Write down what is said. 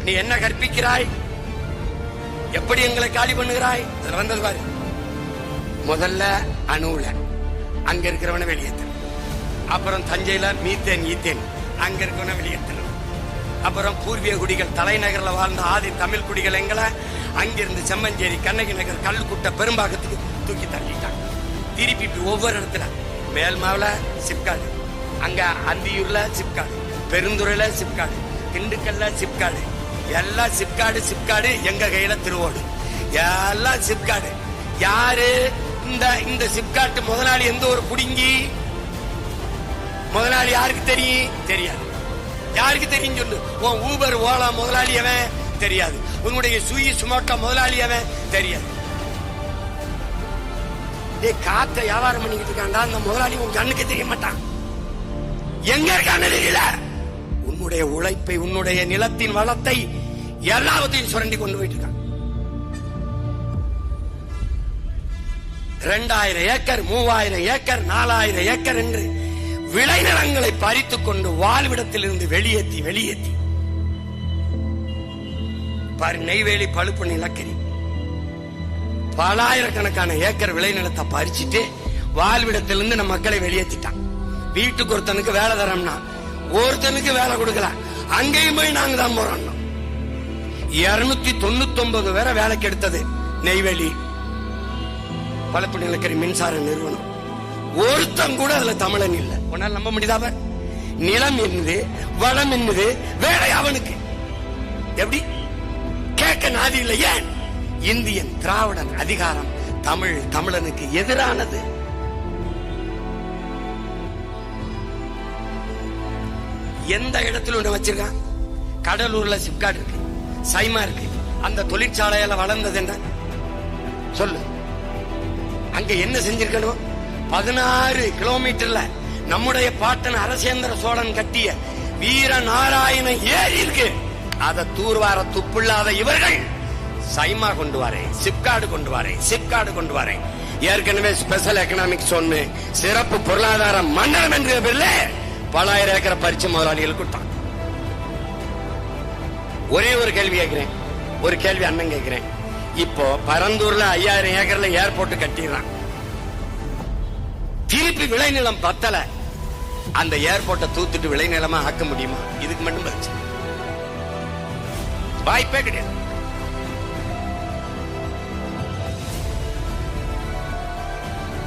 நீ என்ன கற்பிக்கிறாய், எப்படி எங்களை காலி பண்ணுகிறாய்? அதுல வந்தது பாரு. முதல்ல அணுல அங்க இருக்கிறவன வெளியேற்றணும். அப்புறம் தஞ்சையில மீத்தேன் ஈத்தேன் அங்க இருக்கிறவன வெளியேற்றணும். அப்புறம் பூர்வீக குடிகள் தலைநகர்ல வாழ்ந்த ஆதி தமிழ் குடிகள் எங்களை அங்கிருந்து செம்மஞ்சேரி, கண்ணகி நகர், கல்குட்டை, பெரும்பாக்கத்துக்கு தூக்கி தள்ளிட்டாங்க. திருப்பி ஒவ்வொரு இடத்துல மேல்மாவில சிப்காடு, அங்க அந்தியூர்ல சிப்காடு, பெருந்துறையில சிப்காடு, திண்டுக்கல்ல சிப்காடு, எல்லாம் சிப்காடு. சிப்காடு எங்க கையில திருவோடு, எல்லாம் சிப்காடு. யாரு இந்த சிப்காட்டு முதலாளி? எந்த ஒரு புடுங்கி முதலாளி யாருக்கு தெரியும்? தெரியாது. யாருக்கு தெரியும் சொல்லு. உன் ஊபர் ஓலா முதலாளி அவன் தெரியாது. உன்னுடைய சுயி சுமோட்டோ முதலாளி அவன் தெரியாது. காத்த வியாபாரம் பண்ணிக்கிட்டு இருக்காண்டா அந்த முதலாளி உன் கண்ணுக்கு தெரிய மாட்டான். எங்க இருக்கான்னு தெரியல. உன்னுடைய உழைப்பை, உன்னுடைய நிலத்தின் வளத்தை எல்லாவற்றையும் சுரண்டி கொண்டு போயிட்டு இருக்கான். 2000 ஏக்கர், 3000 ஏக்கர், 4000 ஏக்கர் என்று விளைநிலங்களை பறித்துக் கொண்டு வாழ்விடத்தில் இருந்து வெளியேற்றி பாரு. நெய்வேலி பழுப்பு நிலக்கரி பல ஆயிரக்கணக்கான ஏக்கர் விளைநிலத்தை பறிச்சுட்டு வாழ்விடத்திலிருந்து நம்ம மக்களை வெளியேற்றிட்டான். வீட்டுக்கு ஒருத்தனுக்கு வேலை தரம்னா ஒருத்தனுக்கு வேலை கொடுக்கல. அங்கேயும் போய் நாங்க தான் போறோம். 299 பேரை வேலைக்கு எடுத்தது நெய்வேலி பழுப்பு நிலக்கரி மின்சார நிறுவனம். ஒருத்தன் கூட அதுல தமிழன் இல்ல. உன்னால் நம்ப முடியாத நிலம் என்னது, வளம் என்னது, வேலை அவனுக்கு எப்படி கேட்க நாதி இல்லை. ஏன்? இந்தியன் திராவிடன் அதிகாரம் தமிழனுக்கு எதிரானது. எந்த இடத்துல ஒண்ணு வச்சிருக்கான்? கடலூர்ல சிப்காட் இருக்கு, சைமா இருக்கு. அந்த தொழிற்சாலையில வளர்ந்தது என்ன சொல்லு. அங்க என்ன செஞ்சிருக்கணும்? 16 கிலோமீட்டர்ல நம்முடைய பாட்டன் அரசேந்திர சோழன் கட்டிய வீர நாராயண ஏரி இருக்கு. அத தூர்வார துப்புள்ளாத இவர்கள் சைமா கொண்டு வரேன், சிப்காடு கொண்டு வரேன். ஏற்கனவே ஸ்பெஷல் எக்கனாமிக் ஜோன், சிறப்பு பொருளாதார மண்டலம் என்ற பேர்ல பல ஆயிரம் ஏக்கரை பறிச்சு முதலாளிகள் கொடுத்தான். ஒரே ஒரு கேள்வி கேட்கிறேன், ஒரு கேள்வி அண்ணன் கேட்கிறேன். இப்போ பரந்தூர்ல 5000 ஏக்கர்ல ஏர்போர்ட் கட்டிடுறான். திருப்பி விளைநிலம் பத்தல, அந்த ஏர்போர்ட்டை தூத்துட்டு விளைநிலமா ஆக்க முடியுமா? இதுக்கு மட்டும் வாய்ப்பே கிடையாது.